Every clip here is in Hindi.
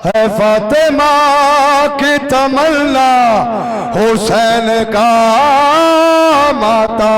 है फातिमा की तमन्ना हुसैन का माता।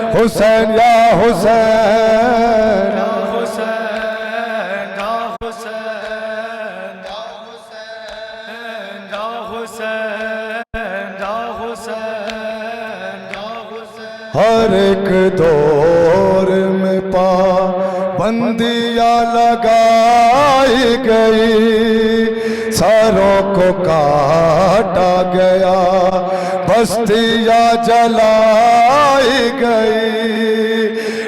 हुसैन या हुसैन हर एक दौर में पाबंदियां लगाई गई, सरों को काटा गया, बस्तियां जलाई गई।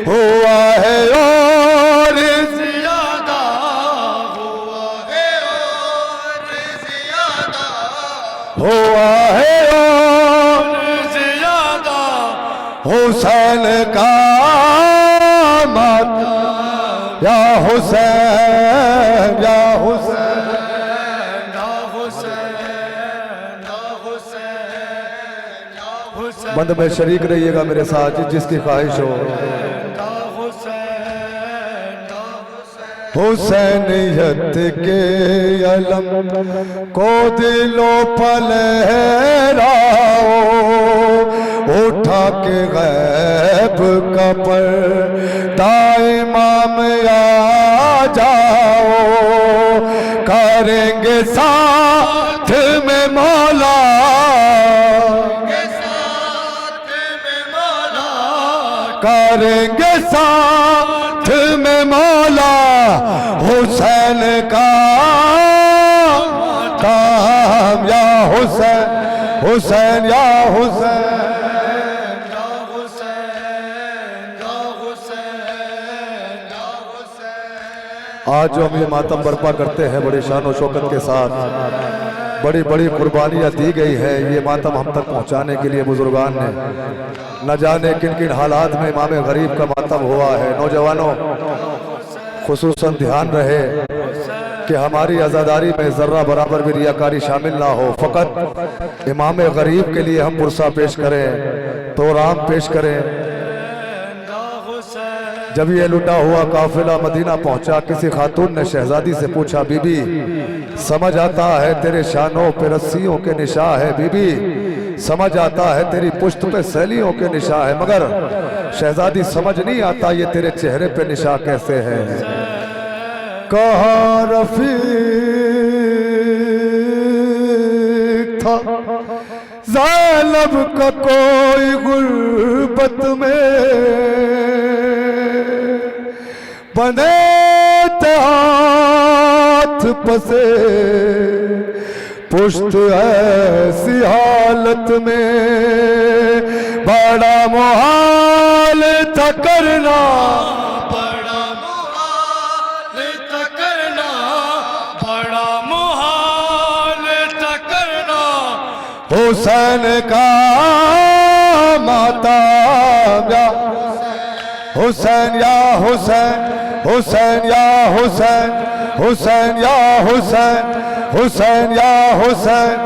हुआ है और ज़्यादा, हुआ है और ज़्यादा, हुआ है और ज़्यादा हुसैन का माता। या हुसैन या हुसैन या हुसैन। बंद में शरीक रहिएगा मेरे साथ जिसकी ख्वाहिश हो। हुसैनियत के अलम को दिलों पर लहराओ, उठा के गैब का पर्दा इमाम आ जाओ, करेंगे साथ में मौला, करेंगे साथ में मौला हुसैन का काम। या हुसैन हुसैन या हुसैन। आज जो हम ये मातम बर्पा करते हैं बड़ी शान और शौकत के साथ, बड़ी बड़ी कुर्बानियाँ दी गई है ये मातम हम तक पहुँचाने के लिए बुजुर्गान ने। न जाने किन किन हालात में इमाम गरीब का मातम हुआ है। नौजवानों खुसूसन ध्यान रहे कि हमारी आज़ादारी में ज़र्रा बराबर भी रियाकारी शामिल ना हो। फ़कत इमाम गरीब के लिए हम पुरसा पेश करें, तोराम पेश करें। जब ये लुटा हुआ काफिला मदीना पहुंचा, किसी खातून ने शहजादी से पूछा, बीबी समझ आता है तेरे शानों पे रस्सियों के निशा है, बीबी समझ आता है तेरी पुश्त पे सैलियों के निशा है, मगर शहजादी समझ नहीं आता ये तेरे चेहरे पे निशा कैसे है। कहा रफीक था ज़ैनब का कोई गुर्बत में, बने हाथ पसे पुश्त ऐसी हालत में, बड़ा मुहाल था करना, बड़ा मुहाल था करना, बड़ा मुहाल था करना हुसैन का माता। हुसैन या हुसैन हुसैन या हुसैन हुसैन या हुसैन हुसैन या हुसैन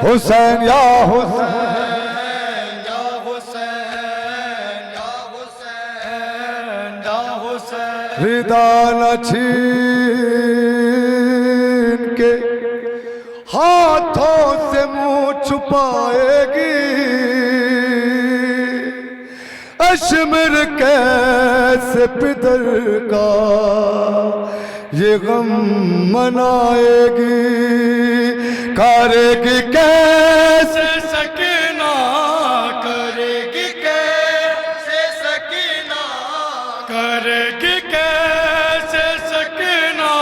हुसैन या हुसैन या हुसैन या हुसैन या हुसैन। रिदा न छीन के हाथों से मुंह छुपाएगी, अश्मिर कैसे पितर का ये गम मनाएगी, करेगी कैसे सकीना, करेगी कैसे सकीना, करेगी कैसे सकीना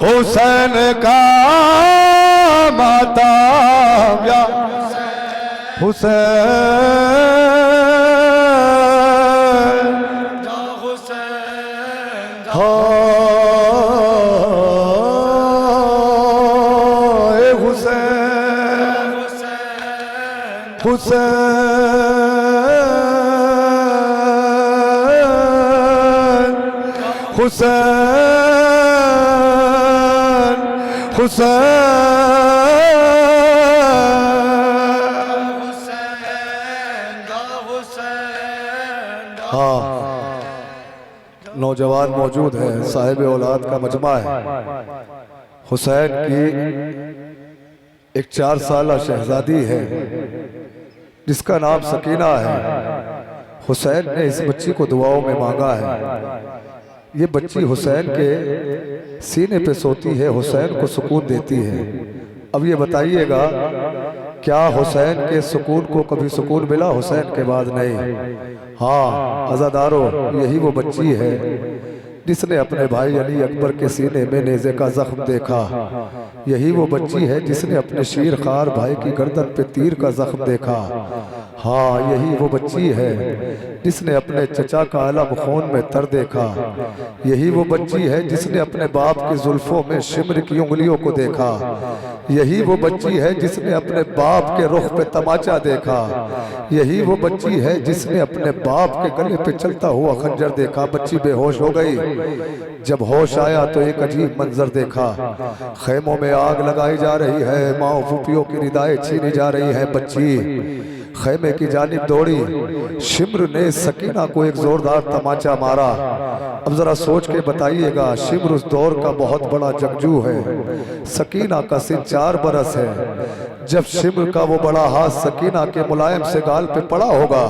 हुसैन का माता। हुसैन हाय हुसैन हुसैन हुसैन हुसैन हाँ नौजवान मौजूद है, साहिब औलाद का मजमा है। हुसैन की एक 4 साल शहजादी है जिसका नाम सकीना है। हुसैन ने इस बच्ची को दुआओं में मांगा है। ये बच्ची हुसैन के सीने पे सोती है, हुसैन को सुकून देती है। अब ये बताइएगा क्या हुसैन के सुकून को कभी सुकून मिला? हुसैन के बाद नहीं। हाँ अज़ादारो, यही वो बच्ची है जिसने अपने भाई अली अकबर के सीने में नेज़े का जख्म देखा। यही वो बच्ची है जिसने अपने शीर खार भाई की गर्दन पे तीर का जख्म देखा। हाँ यही वो बच्ची है जिसने अपने चचा का अलम खून में तर देखा। यही वो बच्ची है जिसने अपने बाप की जुल्फों में शिमर की उंगलियों को देखा। यही वो बच्ची है जिसने अपने बाप के रुख पे तमाचा देखा। यही वो बच्ची है जिसने अपने बाप के गले पे चलता हुआ खंजर देखा। बच्ची बेहोश हो गई। जब होश आया तो एक अजीब मंजर देखा। खेमों में आग लगाई जा रही है, माओ फूफियों की निदाएं छीनी जा रही है। बच्ची खेमे की जानिब दौड़ी। शिम्र ने सकीना को एक जोरदार तमाचा मारा। अब जरा सोच के बताइएगा, शिम्र उस दौर का बहुत बड़ा जंगजू है। सकीना का सिन 4 बरस है। जब शिम्र का वो बड़ा हाथ सकीना के मुलायम से गाल पे पड़ा होगा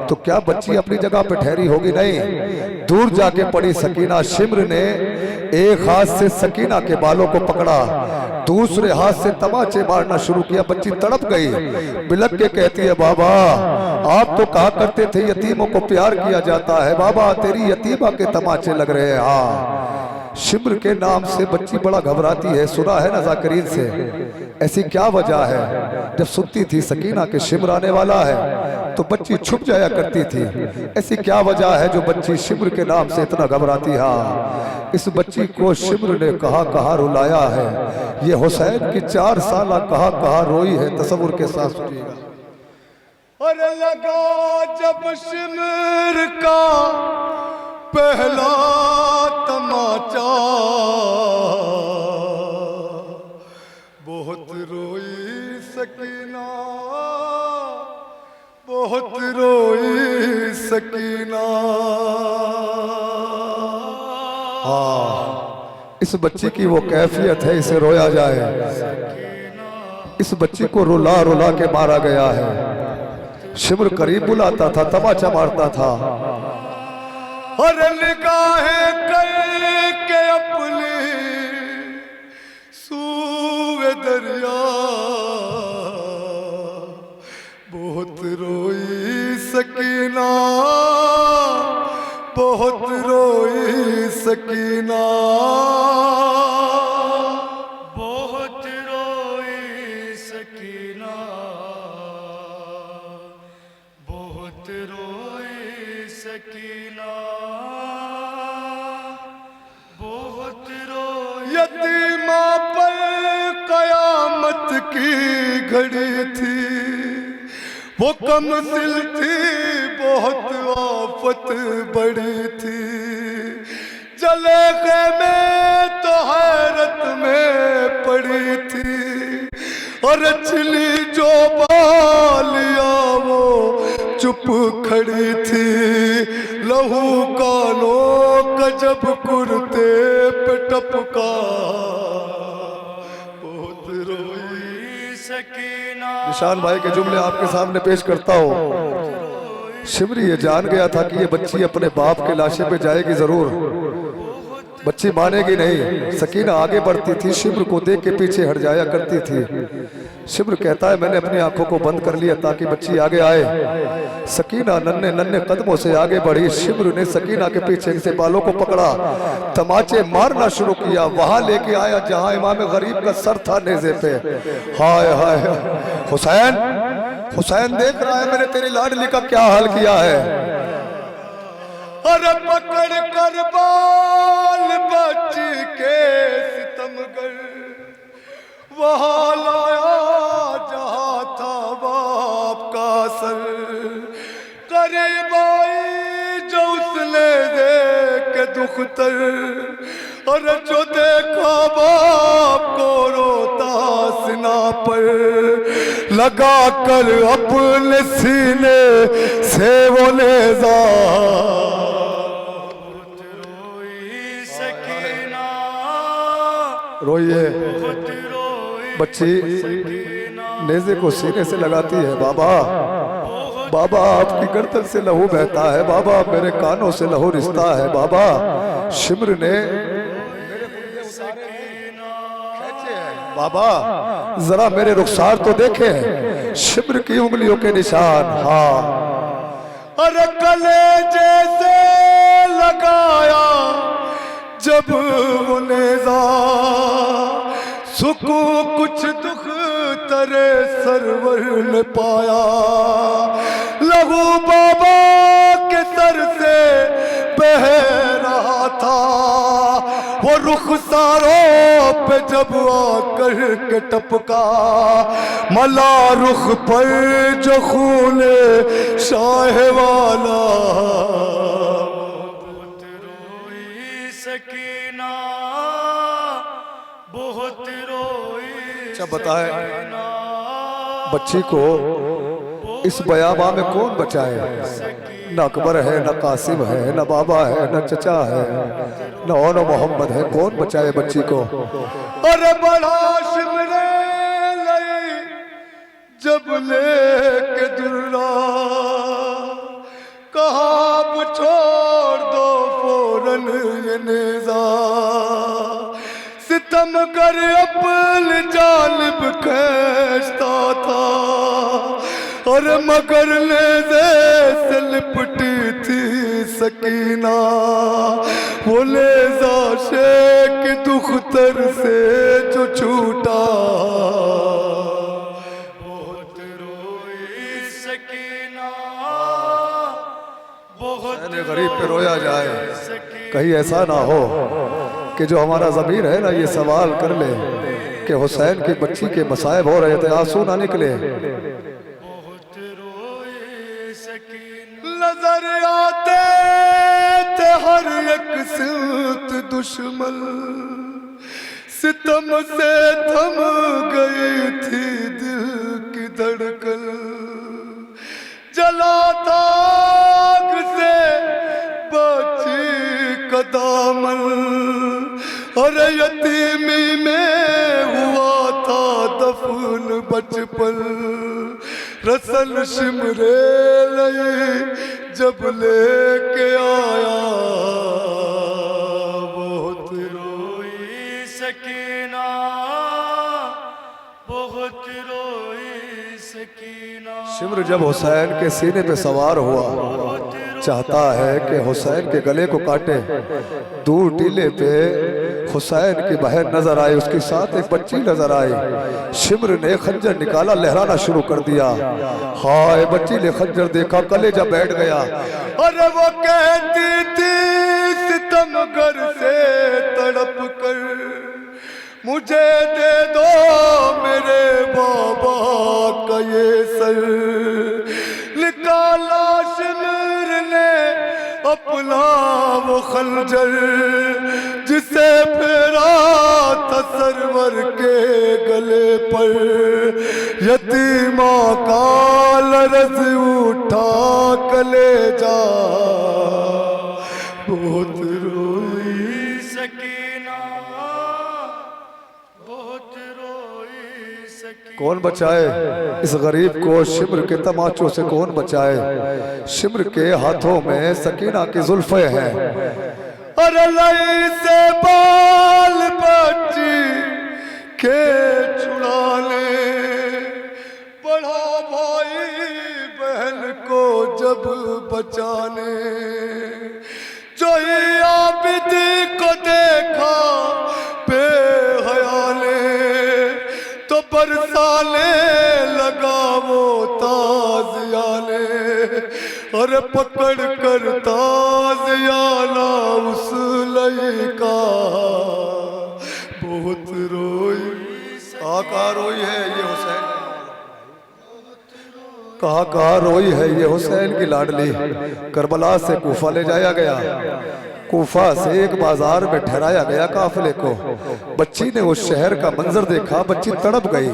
तो क्या बच्ची अपनी जगह पे ठहरी होगी? नहीं, दूर जाके पड़ी सकीना। शिम्र ने एक हाथ से सकीना के बालों को पकड़ा, दूसरे हाथ से तमाचे मारना शुरू किया। बच्ची तड़प गई, बिलक के कहती है, बाबा आप तो कहा करते थे यतीमों को प्यार किया जाता है, बाबा तेरी यतीमा के तमाचे लग रहे हैं। हाँ, शिम्र के नाम से बच्ची बड़ा घबराती है। सुना है ना ज़ाकिरीन से, ऐसी क्या वजह है? जब सुनती थी सकीना के शिम्र आने वाला है तो बच्ची छुप जाया करती थी। ऐसी क्या वजह है जो बच्ची शिम्र के नाम से इतना घबराती? हाँ, इस बच्ची को शिम्र ने कहाँ रुलाया है। ये हुसैन की 4 साल कहाँ रोई है। तसव्वुर के साथ सुनिएगा। और लगा जब शिम्र का पहला तमाचा, बहुत रोई सकीना, बहुत रोई सकीना। हाँ, इस बच्ची की वो कैफियत है, इसे रोया जाए। इस बच्ची को रुला रुला के मारा गया है। शिम्र करीब बुलाता था, तमाचा मारता था। और निगाहें करके अपनी सूए दरिया, बहुत रोई सकीना, बहुत रोई सकीना, बहुत रोई सकीना, बहुत रोई सकीना, बहुत रोई। यतीमा पर कयामत की घड़ी थी, वो कमसिल थी, बहुत आफत बड़ी थी। जले खेमे तो हैरत में पड़ी थी, और छिली जो बालिया वो चुप खड़ी थी। लहू कालो गजब कुर्ते पे टपका, बहुत रोई सकीना। निशान भाई के जुमले आपके सामने पेश करता हूँ। शिम्र ये जान गया था कि ये बच्ची अपने बाप के लाशे पे जाएगी जरूर, बच्ची मानेगी नहीं। सकीना आगे बढ़ती थी, शिम्र को देख के पीछे हट जाया करती थी। शिम्र कहता है मैंने अपनी आंखों को बंद कर लिया ताकि बच्ची आगे आए। सकीना नन्हे नन्हे कदमों से आगे बढ़ी। शिम्र ने सकीना के पीछे से बालों को पकड़ा, तमाचे मारना शुरू किया। वहां लेके आया जहां इमाम गरीब का सर था नेज़े पे। हाय हाय, हुसैन हुसैन देख रहा है मैंने तेरी लाडली का क्या हाल किया है। अरे पकड़ कर बाल बच्ची के सितमगर वहां लाया जहां था बाप का सर। करीब आई जो उसने देख के दुख्तर, और जो देखा बाप को रोता सिना पर, लगा कर अपने सीने से वो नेज़ा। रोइए बच्ची नेज़े को सीने से लगाती है। बाबा बाबा आपकी गर्दन से लहू बहता है, बाबा मेरे कानों से लहू रिश्ता है। बाबा शिम्र ने बाबा जरा मेरे रुखसार तो देखे, शिम्र की उंगलियों के निशान। हाँ अरे कलेजे से लगाया जब वो नेज़ा, सुकून कुछ दुख तरे सरवर ने पाया। लहू बाबा के सर से बह रहा था, वो रुखसारों पे जब आकर के टपका। मला रुख पर जो खून शाह वाला, सकीना बहुत रोई। अच्छा बताए बच्ची को इस बयाबा में कौन बचाए? न अकबर है, न कासिम है, न बाबा है, न चचा है, न और मोहम्मद है। कौन बचाए बच्ची को? अरे बड़ा शिमरे लई जब लेके दुर्रा, कहा अब छोड़ दो फौरन ये नेज़ा। सितम कर अपनी जानिब खींचता था, और मगर नेज़े से लिपटी थी सकीना। वो नेज़ा शेख दुख्तर से जो छूटा, बहुत रोई सकीना बहुत गरीब पे रोया जाए, कहीं ऐसा ना हो कि जो हमारा ज़मीर है ना ये सवाल कर ले कि हुसैन की बच्ची के मसाइब हो रहे थे, आंसू ना निकले। नजर आते थे हर एक सिल्त दुश्मन, सितम से थम गई थी दिल की धड़कन। जला दाग से बची का दामन, और यतीमी में हुआ था दफन बचपन। रसल शिमरे लई जब लेके आया, बहुत रोई सकीना बहुत रोई सकीना। शिम्र जब हुसैन के सीने पे सवार हुआ, चाहता है कि हुसैन के गले को काटे। दूर टीले पे हुसैन की बहन नजर आई, उसके साथ एक बच्ची नजर आई। शिम्र ने खंजर निकाला, लहराना शुरू कर दिया। हाय बच्ची ने खंजर देखा, कलेजा बैठ गया। अरे वो कहती थी सितमगर से तड़प कर, मुझे दे दो मेरे बाबा का ये सर। निकाला शिमर ने अपना वो खंजर, जिसे फेरा था सरवर के गले पर। यतीमा का लरज़ उठा कलेजा, बहुत रोई सकीना बहुत रोई सकीना। कौन बचाए इस गरीब को शिम्र के तमाचों से? कौन बचाए? शिम्र के हाथों में सकीना की जुल्फे हैं। अरे लई से बाल बच्ची के छुड़ाने, पढ़ा भाई बहन को जब बचाने। जो ही आबिद को देखा बेहया ने, तो बरसाने लगा वो तार अरे पकड़ कर ताज़ियाना उस लड़का बहुत रोई। कहाँ रोई है ये हुसैन, कहाँ रोई है ये हुसैन की लाडली। करबला से कूफा ले जाया गया, कूफा से एक बाजार में ठहराया गया काफिले को। बच्ची ने उस शहर का मंजर देखा, बच्ची तड़प गई।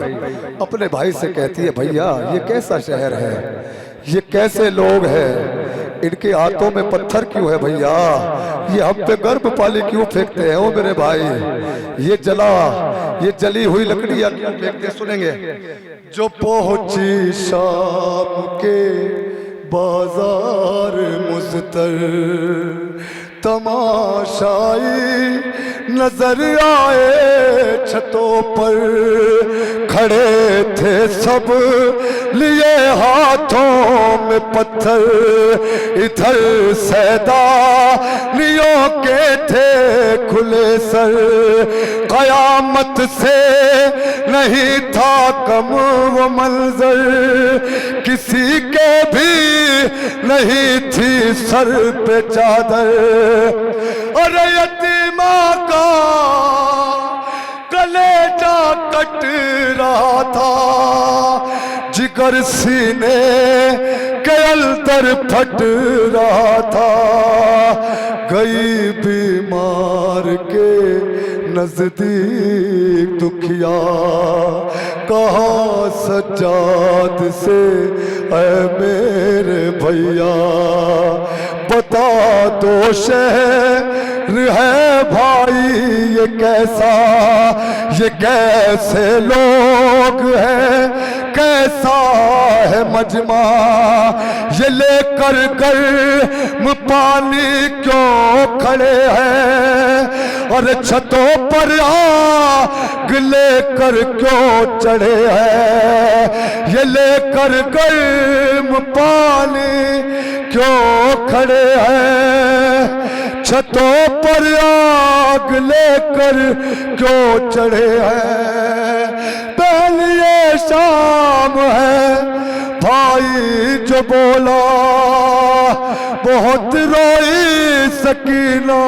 अपने भाई से कहती है, भैया ये कैसा शहर है, ये कैसे लोग हैं, इनके हाथों में पत्थर क्यों है भैया, ये हम पे गर्भ पाली क्यों फेंकते हैं ओ मेरे भाई, ये जली हुई लकड़ियां क्यों फेंकते। सुनेंगे। जो पहुंची शाम के बाजार मुज़तर, तमाशाई नजर आए छतों पर, खड़े थे सब लिए हाथों में पत्थर, इधर सैदानियों के थे खुले सर, कयामत से नहीं था कम वो मंजर, किसी के भी नहीं थी सर पे चादर। अरे यतीमा का कलेजा कट रहा था, जिगर सीने के अंदर फट रहा था, गई बीमार के नजदीक दुखिया, कहा सज्जाद से ऐ मेरे भैया, बता दो शहर है भाई ये कैसा, ये कैसे लोग हैं, कैसा है मजमा, ये लेकर गर्म पानी क्यों खड़े हैं, और छतों पर आग लेकर क्यों चढ़े हैं, ये लेकर गर्म पानी क्यों खड़े हैं, छतों पर आग लेकर क्यों चढ़े हैं। पहली शाम है भाई जो बोला, बहुत रोई सकीना,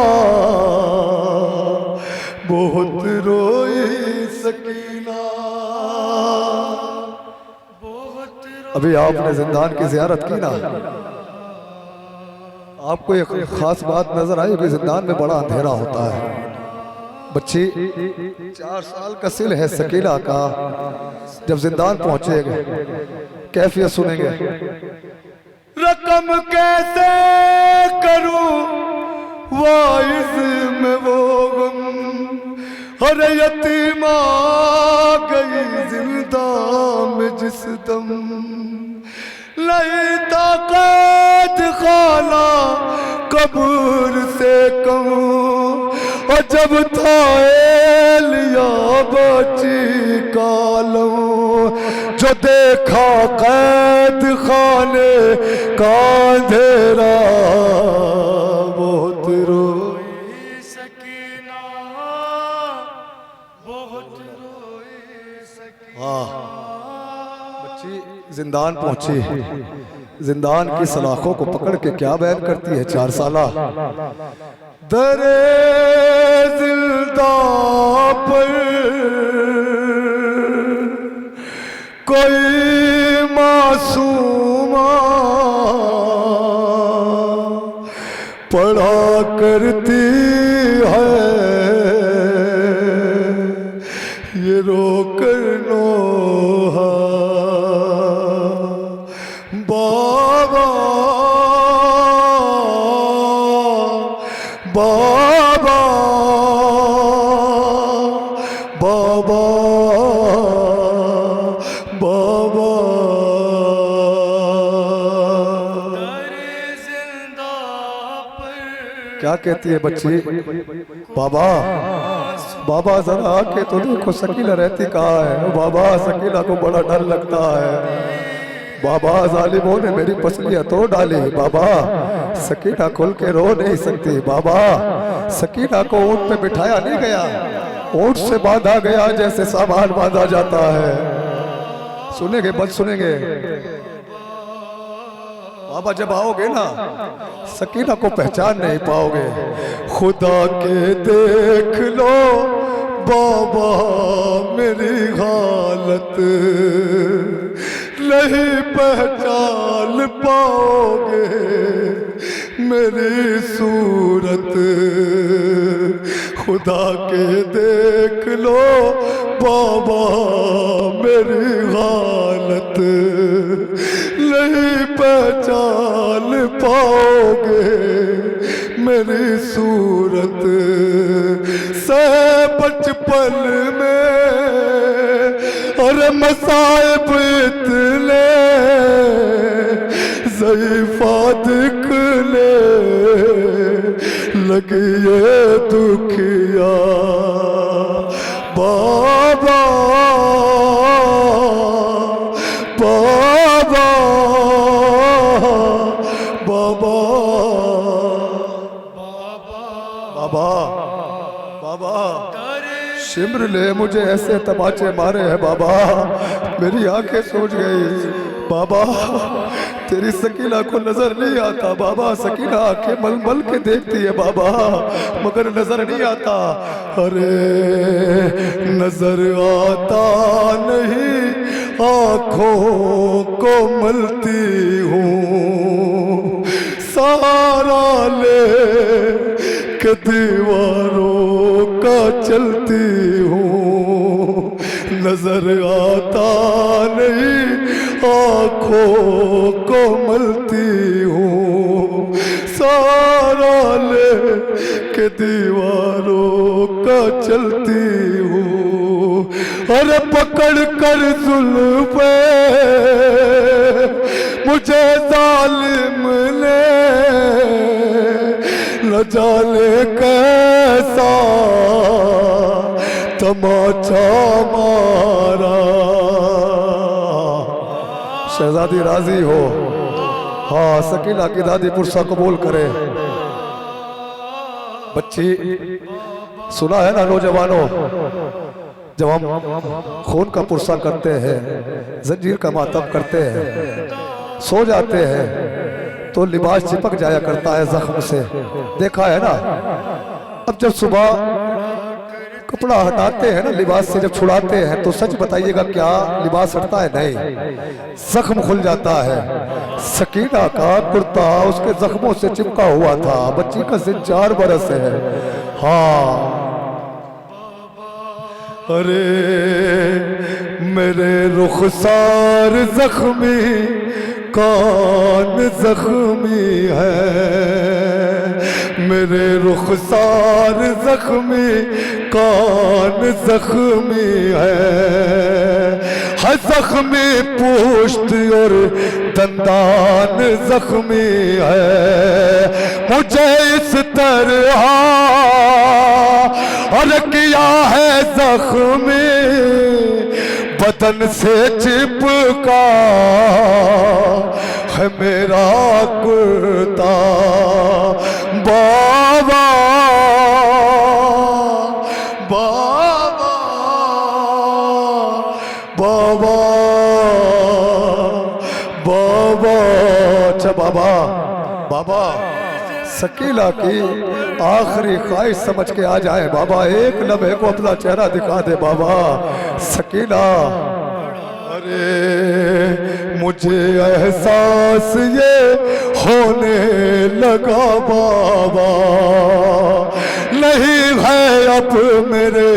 बहुत रोई सकीना। अभी आपने जिंदान की ज़ियारत की ना, आपको एक खास बात नजर आई कि जिंदान में बड़ा अंधेरा होता है। बच्ची 4 साल का सिल है सकीला का, जब जिंदान पहुंचेगा कैफियत सुनेंगे। रकम कैसे करूं वाइज में वो गम, अरे यतीमा गई जिंदा में जिस दम, नहीं ताकत खाना कब्र से कम, और जब था लिया बची कालम, जो देखा कैद खाने का अंधेरा, बहुत रोई सकीना, बहुत रोई सकीना। बच्ची जिंदान पहुंची, जिंदान की सलाखों को पकड़ के क्या बयान करती है 4 साला। दरे जिंदा पर कोई मासूमा पढ़ा करती है, ये रोकर नोहा बाबा, बाबा, बाबा, बाबा। क्या कहती है बच्ची? बाबा, बाबा जरा आके तो देखो सकीला रहती कहाँ है। बाबा सकीला को बड़ा डर लगता है। बाबा जालिमों ने मेरी पसलियां तोड़ डाली। बाबा सकीना खुल के रो नहीं सकती। बाबा सकीना को ऊंट पे बिठाया नहीं गया, ऊंट से बांधा गया जैसे सामान बांधा जाता है। सुनेंगे बस सुनेंगे। बाबा जब आओगे ना सकीना को पहचान नहीं पाओगे। खुदा के देख लो बाबा मेरी हालत, नहीं पहचान पाओगे मेरी सूरत। खुदा के देख लो बाबा मेरी हालत, नहीं पहचान पाओगे मेरी सूरत। से बचपन में और मसाइब इतने ज़ईफ़ा दिखने लगी ये दुखिया बाबा बाबा बाबा बाबा बाबा शिमर ले मुझे ऐसे तमाचे मारे हैं बाबा, मेरी आंखें सूज गई बाबा। तेरी सकीना को नजर नहीं आता बाबा, सकीना आंखें मल मल के देखती है बाबा मगर नजर नहीं आता। अरे नजर आता नहीं आंखों को मलती हूँ, सारा ले के दीवारों का चलती हूँ। नजर आता नहीं आँखों को मलती हूँ, सारा ले के दीवारों का चलती हूँ। अरे पकड़ कर जुल्फ़े मुझे जालिम ने न जाने कैसा तमाचा मारा। शहजादी राजी हो? हाँ सकीना की दादी पुरसा कबूल करे। बच्ची सुना है ना नौजवानों, जब हम खून का पुरसा करते हैं, जंजीर का मातम करते हैं, सो जाते हैं तो लिबास चिपक जाया करता है जख्म से, देखा है ना। अब जब सुबह कपड़ा हटाते हैं ना लिबास से, जब छुड़ाते हैं तो सच बताइएगा क्या लिबास हटता है? नहीं, जख्म खुल जाता है। सकीना का कुर्ता उसके जख्मों से चिपका हुआ था। बच्ची का सिन 4 बरस है। हाँ अरे मेरे रुखसार जख्मी कान जख्मी है, मेरे रुखसार जख्मी कान जख्मी है जख्मी पुष्ट और दंदान जख्मी है। मुझे इस तरह और किया है जख्मी, बदन से चिपका है मेरा कुर्ता बाबा बाबा बाबा बाबा। अच्छा बाबा बाबा सकीला की आखिरी ख्वाहिश समझ के आ जाए बाबा, एक लम्हे को अपना चेहरा दिखा दे बाबा। सकीला अरे मुझे एहसास ये होने लगा बाबा, नहीं है अब मेरे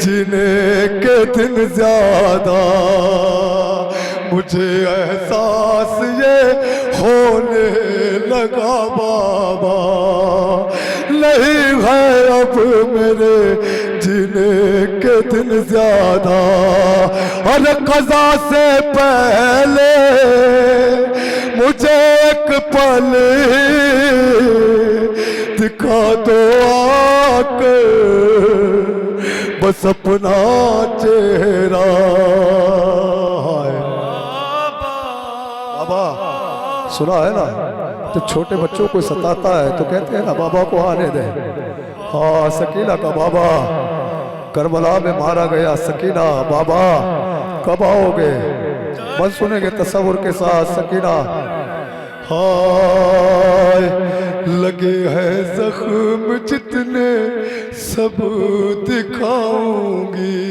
जीने के दिन ज्यादा। मुझे एहसास ये होने लगा बाबा, नहीं है अब मेरे जीने के दिन ज्यादा। और कज़ा से पहले मुझे एक पल दिखा दो आकर, बस अपना चेहरा। बाबा सुना है ना, जब छोटे बच्चों को सताता है तो कहते हैं ना बाबा को आने दे। हाँ सकीना का बाबा करबला में मारा गया। सकीना बाबा कब आओगे? बस सुनेंगे तसव्वुर के साथ। सकीना हाय लगे हैं जख्म जितने सब दिखाऊंगी,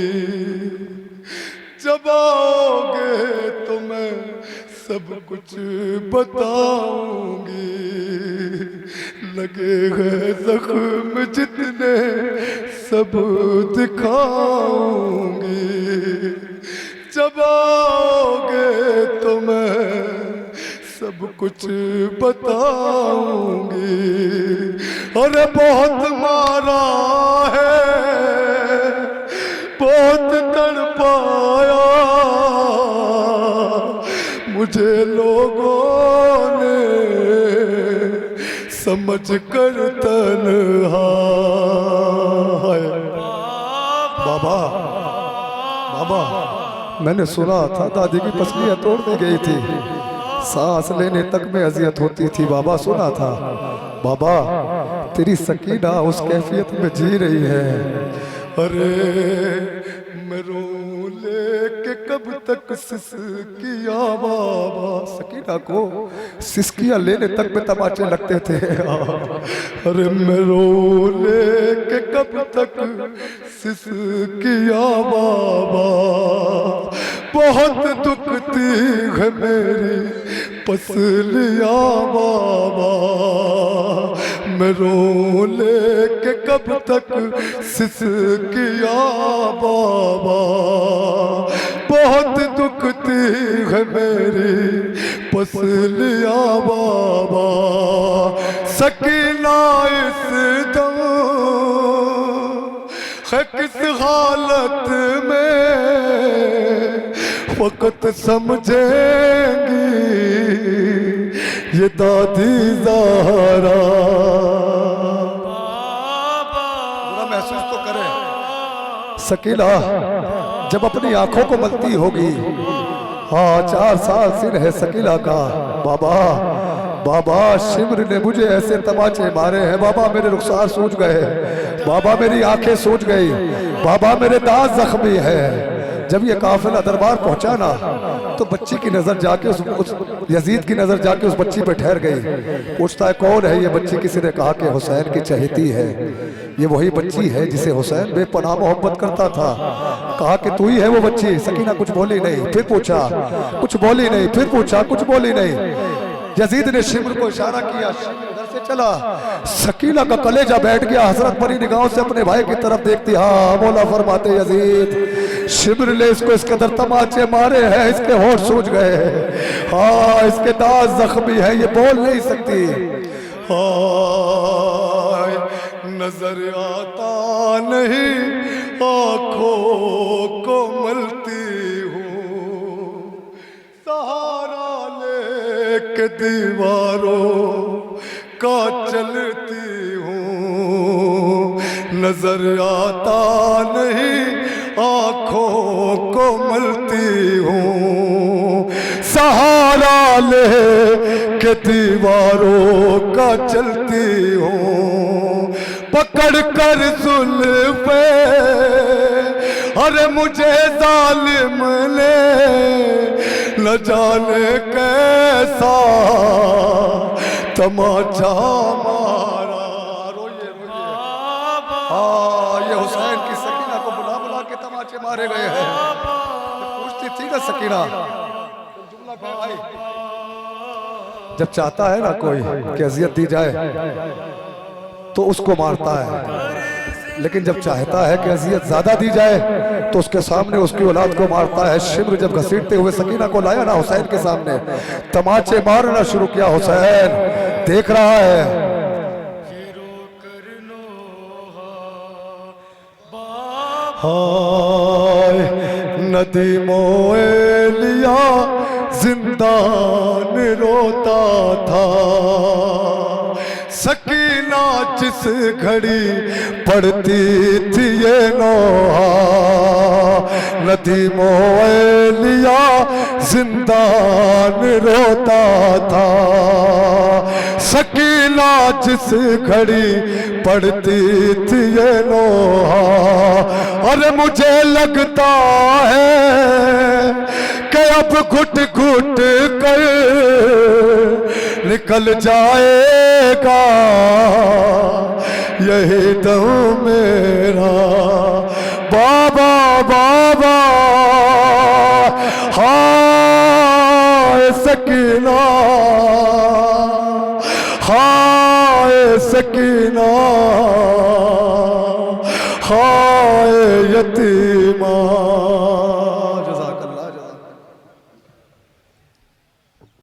जब आओगे तो मैं सब कुछ बताऊंगी। लगे हैं जख्म जितने सब दिखाऊंगी, जब आओगे तो मैं सब कुछ बताऊंगी। अरे बहुत मारा है, बहुत तड़पाया मुझे लोगों ने समझ कर तन्हा। बाबा बाबा, मैंने सुना था दादी की पसलियां तोड़ दी गई थी, सांस लेने तक में अजियत होती थी। बाबा सुना था। बाबा तेरी सकीना उस कैफियत में जी रही है। अरे मैं रो लेके कब तक सिसकिया बाबा, सकीना को सिसकिया लेने तक में तमाचे लगते थे। अरे मैं रो लेके कब तक सिसकिया बाबा, बहुत दुखती है मेरी पसलिया बाबा। मैं रो लेके कब तक सिसकिया बाबा, बहुत दुखती है मेरी पसलिया बाबा। सकीना इस दम है किस हालत में फकत समझेंगी ये दादी ज़हरा। महसूस तो करें सकीना जब अपनी आंखों को मलती होगी। हाँ 4 साल सिर है सकीना का। बाबा बाबा शिमर ने मुझे ऐसे तमाचे मारे हैं बाबा, मेरे रुखसार सूज गए बाबा, मेरी आंखें सूज गई बाबा, मेरे दांत जख्मी है। जब ये काफिला दरबार पहुंचा ना तो बच्ची की नजर जाके उस यजीद की नजर जाके उस बच्ची पे ठहर गई। पूछता है कौन है ये बच्ची? किसी ने कहा कि हुसैन की चहेती है, ये वही बच्ची है जिसे हुसैन बेपनाह मोहब्बत करता था। कहा कि तू ही है वो बच्ची? सकीना कुछ बोली नहीं, फिर पूछा कुछ बोली नहीं, फिर पूछा कुछ बोली नहीं। यजीद ने शिमर को इशारा किया, उधर से चला। सकीना का कलेजा बैठ गया, हसरत भरी निगाहों से अपने भाई की तरफ देखती। हाँ मौला फरमाते यजीद शिमर ने इसको इस कदर तमाचे मारे हैं, इसके होठ सूज गए हैं। हाँ इसके दांत जख्मी है, ये बोल नहीं सकती। हाँ नजर आता नहीं आँखों को मलती हूँ, सहारा लेके दीवारों का चलती हूँ। नजर आता नहीं आँखों को मलती हूँ, सहारा लेके दीवारों का चलती हूँ। पकड़ कर जुल्फे अरे मुझे जालिम ने न जाने कैसा तमाचा मारा। रोइए रोइए। हाँ ये हुसैन की सकीना को बुला बुला के तमाचे मारे गए हैं। पूछती थी ना सकीना, जुमला कह भाई, जब चाहता है ना कोई कि अजियत दी जाए तो उसको मारता है, लेकिन जब चाहता है कि अजियत ज्यादा दी जाए तो उसके सामने उसकी औलाद को मारता है। शिमर जब घसीटते हुए सकीना को लाया ना हुसैन के सामने, तमाचे मारना शुरू किया। हुसैन देख रहा है। हाय नदी मोए लिया जिंदान रोता था, सकीना जिस घड़ी पड़ती थी ये नोहा। नदी मोए लिया जिंदान रोता था, सकीना जिस घड़ी पड़ती थी ये नोहा। अरे मुझे लगता है कि अब घुट घुट कर निकल जाएगा यही दम मेरा। बाबा बाबा हाय सकीना, हाय सकीना, हाय यतीमा।